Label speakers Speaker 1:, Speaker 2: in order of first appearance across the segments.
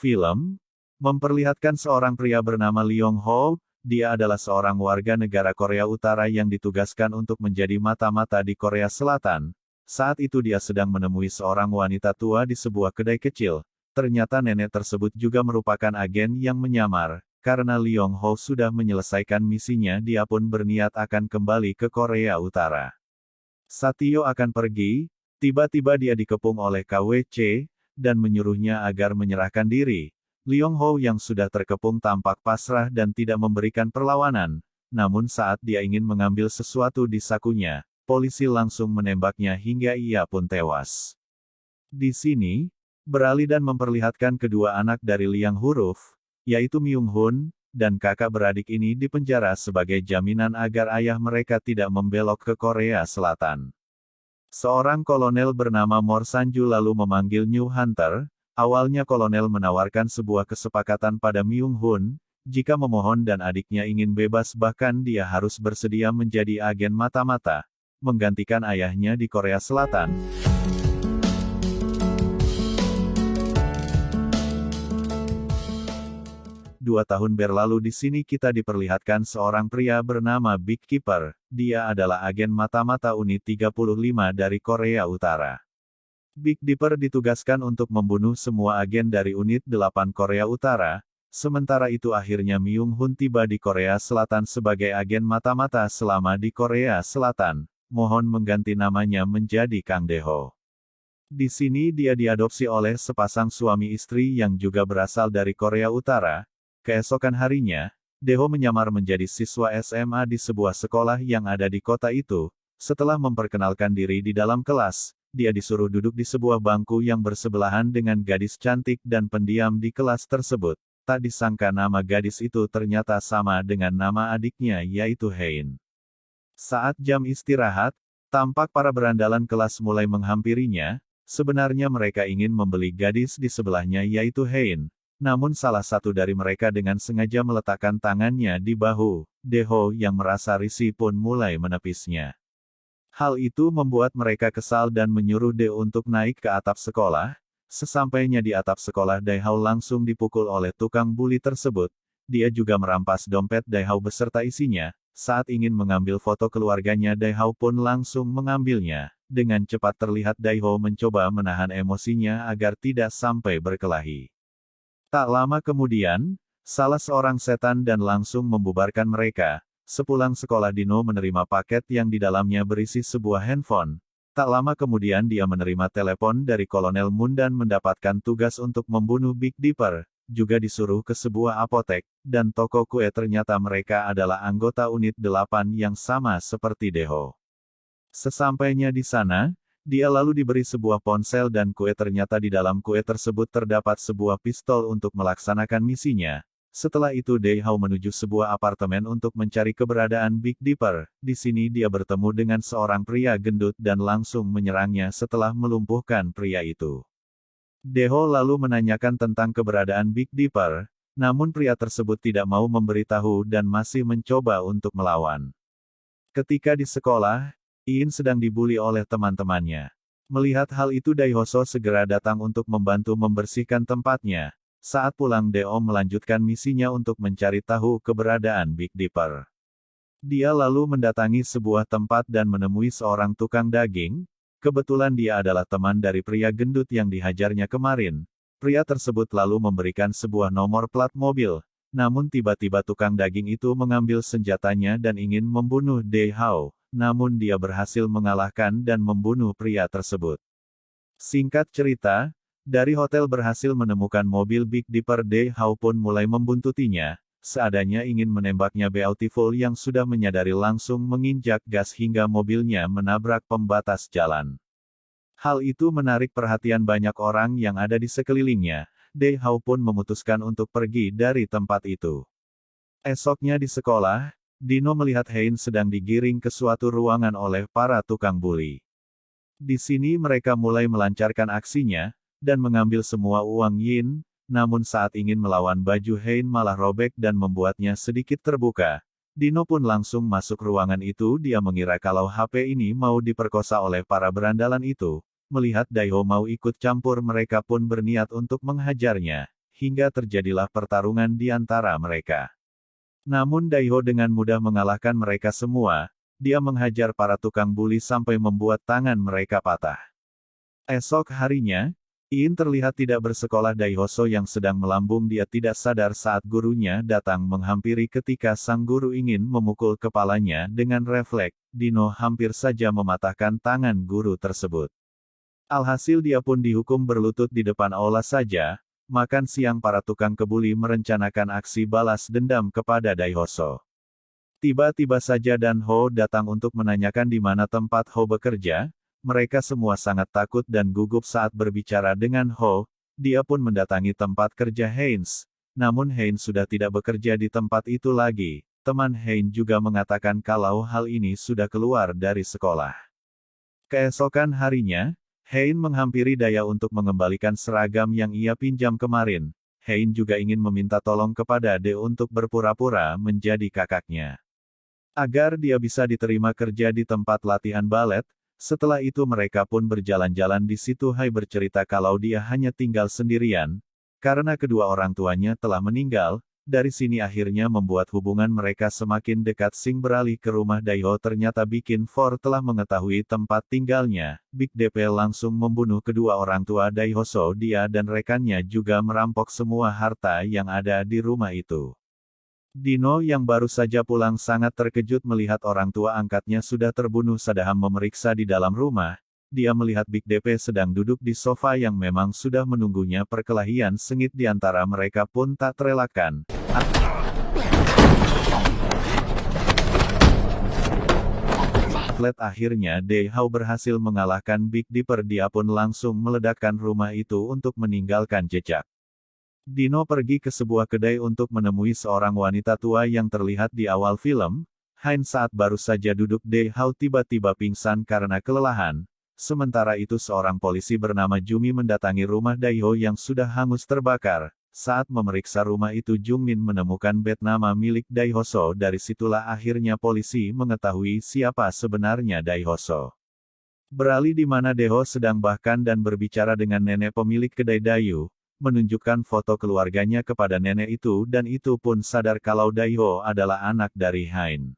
Speaker 1: Film memperlihatkan seorang pria bernama Lee Yong-ho. Dia adalah seorang warga negara Korea Utara yang ditugaskan untuk menjadi mata-mata di Korea Selatan. Saat itu dia sedang menemui seorang wanita tua di sebuah kedai kecil. Ternyata nenek tersebut juga merupakan agen yang menyamar. Karena Lee Yong-ho sudah menyelesaikan misinya, dia pun berniat akan kembali ke Korea Utara. Saat Tio akan pergi, tiba-tiba dia dikepung oleh KWC, dan menyuruhnya agar menyerahkan diri. Lee Yong-ho yang sudah terkepung tampak pasrah dan tidak memberikan perlawanan. Namun saat dia ingin mengambil sesuatu di sakunya, polisi langsung menembaknya hingga ia pun tewas. Di sini, beralih dan memperlihatkan kedua anak dari Liang Huruf, yaitu Myung-hun, dan kakak beradik ini dipenjara sebagai jaminan agar ayah mereka tidak membelok ke Korea Selatan. Seorang kolonel bernama Mor Sanju lalu memanggil New Hunter. Awalnya kolonel menawarkan sebuah kesepakatan pada Myung-hun, jika memohon dan adiknya ingin bebas bahkan dia harus bersedia menjadi agen mata-mata, menggantikan ayahnya di Korea Selatan. Dua tahun berlalu di sini kita diperlihatkan seorang pria bernama Big Keeper. Dia adalah agen mata-mata unit 35 dari Korea Utara. Big Dipper ditugaskan untuk membunuh semua agen dari unit 8 Korea Utara, sementara itu akhirnya Myung-hun tiba di Korea Selatan sebagai agen mata-mata selama di Korea Selatan, mohon mengganti namanya menjadi Kang Dae-ho. Di sini dia diadopsi oleh sepasang suami istri yang juga berasal dari Korea Utara. Keesokan harinya, Dae-ho menyamar menjadi siswa SMA di sebuah sekolah yang ada di kota itu. Setelah memperkenalkan diri di dalam kelas, dia disuruh duduk di sebuah bangku yang bersebelahan dengan gadis cantik dan pendiam di kelas tersebut. Tak disangka nama gadis itu ternyata sama dengan nama adiknya yaitu Hein. Saat jam istirahat, tampak para berandalan kelas mulai menghampirinya. Sebenarnya mereka ingin membeli gadis di sebelahnya yaitu Hein. Namun salah satu dari mereka dengan sengaja meletakkan tangannya di bahu Dae-ho yang merasa risih pun mulai menepisnya. Hal itu membuat mereka kesal dan menyuruh Dae untuk naik ke atap sekolah. Sesampainya di atap sekolah, Dae-ho langsung dipukul oleh tukang buli tersebut. Dia juga merampas dompet Dae-ho beserta isinya. Saat ingin mengambil foto keluarganya, Dae-ho pun langsung mengambilnya. Dengan cepat terlihat Dae-ho mencoba menahan emosinya agar tidak sampai berkelahi. Tak lama kemudian, salah seorang setan dan langsung membubarkan mereka. Sepulang sekolah Dino menerima paket yang di dalamnya berisi sebuah handphone. Tak lama kemudian dia menerima telepon dari Kolonel Moon dan mendapatkan tugas untuk membunuh Big Dipper. Juga disuruh ke sebuah apotek, dan toko kue ternyata mereka adalah anggota unit 8 yang sama seperti Dae-ho. Sesampainya di sana, dia lalu diberi sebuah ponsel dan kue ternyata di dalam kue tersebut terdapat sebuah pistol untuk melaksanakan misinya. Setelah itu Dae-ho menuju sebuah apartemen untuk mencari keberadaan Big Dipper. Di sini dia bertemu dengan seorang pria gendut dan langsung menyerangnya setelah melumpuhkan pria itu. Dae-ho lalu menanyakan tentang keberadaan Big Dipper, namun pria tersebut tidak mau memberitahu dan masih mencoba untuk melawan. Ketika di sekolah, In sedang dibuli oleh teman-temannya. Melihat hal itu Dae-ho segera datang untuk membantu membersihkan tempatnya. Saat pulang Dae-ho melanjutkan misinya untuk mencari tahu keberadaan Big Dipper. Dia lalu mendatangi sebuah tempat dan menemui seorang tukang daging. Kebetulan dia adalah teman dari pria gendut yang dihajarnya kemarin. Pria tersebut lalu memberikan sebuah nomor plat mobil. Namun tiba-tiba tukang daging itu mengambil senjatanya dan ingin membunuh Dae-ho. Namun dia berhasil mengalahkan dan membunuh pria tersebut. Singkat cerita, dari hotel berhasil menemukan mobil Big Dipper. Dae-ho pun mulai membuntutinya, seadanya ingin menembaknya. Beautiful yang sudah menyadari langsung menginjak gas hingga mobilnya menabrak pembatas jalan. Hal itu menarik perhatian banyak orang yang ada di sekelilingnya. Dae-ho pun memutuskan untuk pergi dari tempat itu. Esoknya di sekolah, Dino melihat Hein sedang digiring ke suatu ruangan oleh para tukang buli. Di sini mereka mulai melancarkan aksinya, dan mengambil semua uang Yin, namun saat ingin melawan baju Hein malah robek dan membuatnya sedikit terbuka. Dino pun langsung masuk ruangan itu. Dia mengira kalau HP ini mau diperkosa oleh para berandalan itu. Melihat Dae-ho mau ikut campur, mereka pun berniat untuk menghajarnya. hingga terjadilah pertarungan di antara mereka. Namun Daiho dengan mudah mengalahkan mereka semua, dia menghajar para tukang bully sampai membuat tangan mereka patah. Esok harinya, In terlihat tidak bersekolah. Daihoso yang sedang melambung dia tidak sadar saat gurunya datang menghampiri. Ketika sang guru ingin memukul kepalanya dengan refleks, Dino hampir saja mematahkan tangan guru tersebut. Alhasil dia pun dihukum berlutut di depan aula saja. Makan siang para tukang kebuli merencanakan aksi balas dendam kepada Daihoso. Tiba-tiba saja Dan Ho datang untuk menanyakan di mana tempat Ho bekerja. Mereka semua sangat takut dan gugup saat berbicara dengan Ho. Dia pun mendatangi tempat kerja Heinz. Namun Heinz sudah tidak bekerja di tempat itu lagi. Teman Heinz juga mengatakan kalau hal ini sudah keluar dari sekolah. Keesokan harinya, Heinz menghampiri Daya untuk mengembalikan seragam yang ia pinjam kemarin. Heinz juga ingin meminta tolong kepada De untuk berpura-pura menjadi kakaknya, agar dia bisa diterima kerja di tempat latihan balet. Setelah itu mereka pun berjalan-jalan di situ. Hai bercerita kalau dia hanya tinggal sendirian, karena kedua orang tuanya telah meninggal. Dari sini akhirnya membuat hubungan mereka semakin dekat. Sing beralih ke rumah Daiho ternyata bikin For telah mengetahui tempat tinggalnya. Big DP langsung membunuh kedua orang tua Daihoso. Dia dan rekannya juga merampok semua harta yang ada di rumah itu. Dino yang baru saja pulang sangat terkejut melihat orang tua angkatnya sudah terbunuh. Sadaham memeriksa di dalam rumah, dia melihat Big DP sedang duduk di sofa yang memang sudah menunggunya. Perkelahian sengit di antara mereka pun tak terelakkan. Atlet akhirnya Daihao berhasil mengalahkan Big Dipper. Dia pun langsung meledakkan rumah itu untuk meninggalkan jejak. Dino pergi ke sebuah kedai untuk menemui seorang wanita tua yang terlihat di awal film. Heinz saat baru saja duduk, Daihao tiba-tiba pingsan karena kelelahan. Sementara itu seorang polisi bernama Jumi mendatangi rumah Daiho yang sudah hangus terbakar. Saat memeriksa rumah itu Jungmin menemukan bed nama milik Daihoso. Dari situlah akhirnya polisi mengetahui siapa sebenarnya Daihoso. Beralih di mana Daiho sedang bahkan dan berbicara dengan nenek pemilik kedai Dayu. Menunjukkan foto keluarganya kepada nenek itu dan itu pun sadar kalau Daiho adalah anak dari Hein.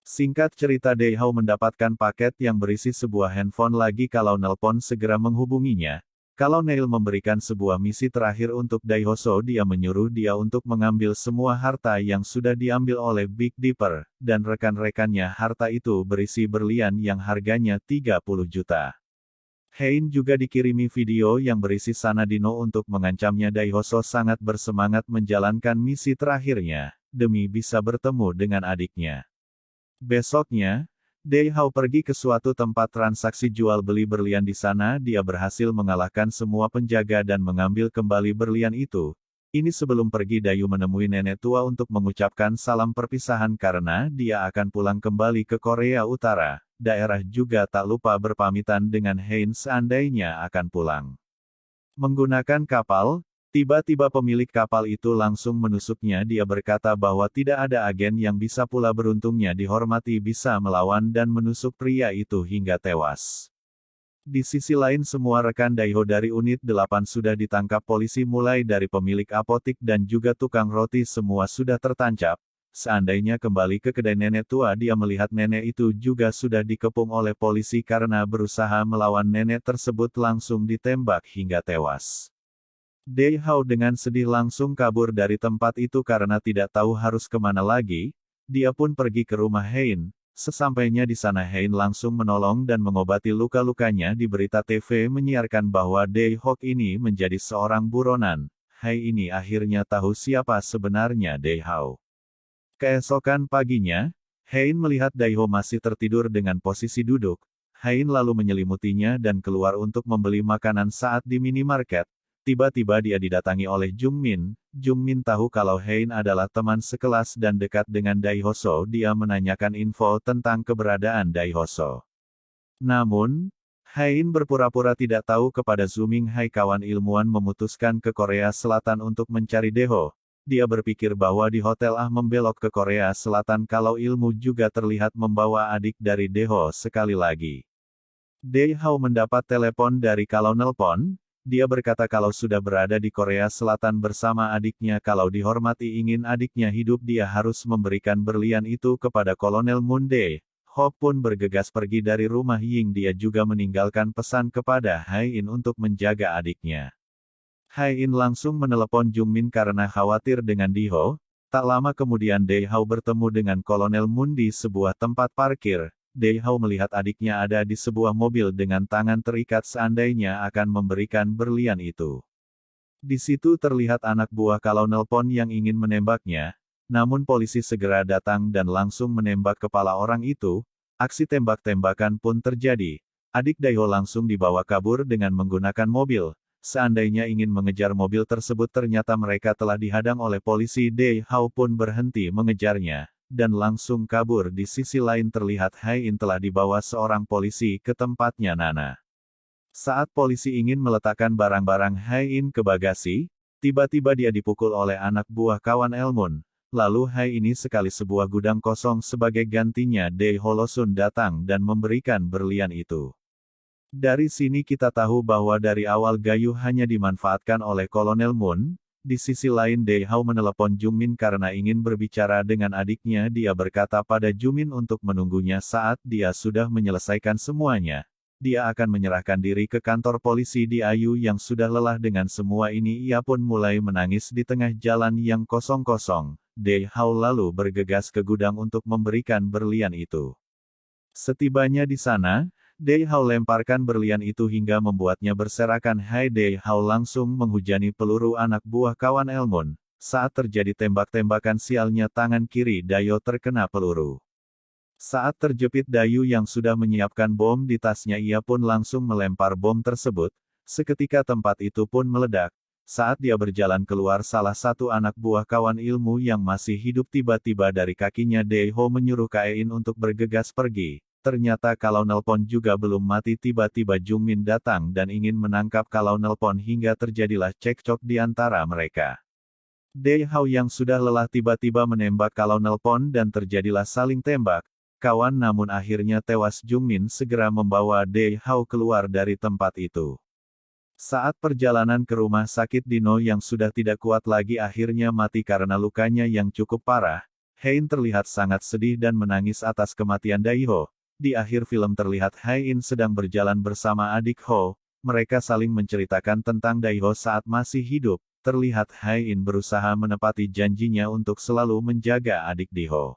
Speaker 1: Singkat cerita Daiho mendapatkan paket yang berisi sebuah handphone lagi. Kalau nelpon segera menghubunginya. Kalau Neil memberikan sebuah misi terakhir untuk Daihoso, dia menyuruh dia untuk mengambil semua harta yang sudah diambil oleh Big Dipper, dan rekan-rekannya. Harta itu berisi berlian yang harganya 30 juta. Hein juga dikirimi video yang berisi Sanadino untuk mengancamnya. Daihoso sangat bersemangat menjalankan misi terakhirnya, demi bisa bertemu dengan adiknya. Besoknya, Daihao pergi ke suatu tempat transaksi jual beli berlian. Di sana dia berhasil mengalahkan semua penjaga dan mengambil kembali berlian itu. Ini sebelum pergi Dayu menemui nenek tua untuk mengucapkan salam perpisahan karena dia akan pulang kembali ke Korea Utara. Daerah juga tak lupa berpamitan dengan Hein seandainya akan pulang. Menggunakan kapal, tiba-tiba pemilik kapal itu langsung menusuknya. Dia berkata bahwa tidak ada agen yang bisa pula beruntungnya dihormati bisa melawan dan menusuk pria itu hingga tewas. Di sisi lain semua rekan Daiho dari unit 8 sudah ditangkap polisi mulai dari pemilik apotik dan juga tukang roti semua sudah tertancap. Seandainya kembali ke kedai nenek tua dia melihat nenek itu juga sudah dikepung oleh polisi karena berusaha melawan nenek tersebut langsung ditembak hingga tewas. Daihao dengan sedih langsung kabur dari tempat itu karena tidak tahu harus kemana lagi. Dia pun pergi ke rumah Hein. Sesampainya di sana Hein langsung menolong dan mengobati luka-lukanya. Di berita TV menyiarkan bahwa Daihok ini menjadi seorang buronan. Hai ini akhirnya tahu siapa sebenarnya Daihao. Keesokan paginya, Hein melihat Daiho masih tertidur dengan posisi duduk. Hein lalu menyelimutinya dan keluar untuk membeli makanan. Saat di minimarket, tiba-tiba dia didatangi oleh Jungmin. Jungmin tahu kalau Hein adalah teman sekelas dan dekat dengan Daihoso. Dia menanyakan info tentang keberadaan Daihoso. Namun, Hein berpura-pura tidak tahu kepada Zuming Hai. Kawan ilmuwan memutuskan ke Korea Selatan untuk mencari Daihao. Dia berpikir bahwa di hotel membelok ke Korea Selatan kalau ilmu juga terlihat membawa adik dari Daihao sekali lagi. Daihao mendapat telepon dari kalau nelpon. Dia berkata kalau sudah berada di Korea Selatan bersama adiknya kalau dihormati ingin adiknya hidup dia harus memberikan berlian itu kepada Kolonel Moon Dae. Ho pun bergegas pergi dari rumah Ying dia juga meninggalkan pesan kepada Hai In untuk menjaga adiknya. Hai In langsung menelepon Jung Min karena khawatir dengan Di-ho. Tak lama kemudian Dae-ho bertemu dengan Kolonel Moon di sebuah tempat parkir. Dae-ho melihat adiknya ada di sebuah mobil dengan tangan terikat seandainya akan memberikan berlian itu. Di situ terlihat anak buah Kolonel Pon yang ingin menembaknya, namun polisi segera datang dan langsung menembak kepala orang itu. Aksi tembak-tembakan pun terjadi. Adik Dae-ho langsung dibawa kabur dengan menggunakan mobil. Seandainya ingin mengejar mobil tersebut ternyata mereka telah dihadang oleh polisi. Dae-ho pun berhenti mengejarnya dan langsung kabur. Di sisi lain terlihat Hai In telah dibawa seorang polisi ke tempatnya Nana. Saat polisi ingin meletakkan barang-barang Hai In ke bagasi, tiba-tiba dia dipukul oleh anak buah kawan Elmun. Lalu Hai ini sekali sebuah gudang kosong sebagai gantinya Dae-ho Losun datang dan memberikan berlian itu. Dari sini kita tahu bahwa dari awal Gayu hanya dimanfaatkan oleh Kolonel Moon. Di sisi lain Dae-ho menelepon Jung Min karena ingin berbicara dengan adiknya. Dia berkata pada Jung Min untuk menunggunya saat dia sudah menyelesaikan semuanya. Dia akan menyerahkan diri ke kantor polisi di Ayu yang sudah lelah dengan semua ini. Ia pun mulai menangis di tengah jalan yang kosong-kosong. Dae-ho lalu bergegas ke gudang untuk memberikan berlian itu. Setibanya di sana, Dae-ho lemparkan berlian itu hingga membuatnya berserakan. Hai Dae-ho langsung menghujani peluru anak buah kawan Elmun. Saat terjadi tembak-tembakan sialnya tangan kiri Dayo terkena peluru. Saat terjepit Dayu yang sudah menyiapkan bom di tasnya ia pun langsung melempar bom tersebut. Seketika tempat itu pun meledak. Saat dia berjalan keluar salah satu anak buah kawan ilmu yang masih hidup tiba-tiba dari kakinya Dae-ho menyuruh Kae-in untuk bergegas pergi. Ternyata Kolonel Pon juga belum mati tiba-tiba Jung Min datang dan ingin menangkap Kolonel Pon hingga terjadilah cekcok di antara mereka. Dae-ho yang sudah lelah tiba-tiba menembak Kolonel Pon dan terjadilah saling tembak. Kawan namun akhirnya tewas. Jung Min segera membawa Dae-ho keluar dari tempat itu. Saat perjalanan ke rumah sakit Dino yang sudah tidak kuat lagi akhirnya mati karena lukanya yang cukup parah. Hein terlihat sangat sedih dan menangis atas kematian Dae-ho. Di akhir film terlihat Hai In sedang berjalan bersama adik Ho. Mereka saling menceritakan tentang Dae-ho saat masih hidup. Terlihat Hai In berusaha menepati janjinya untuk selalu menjaga adik Dae-ho.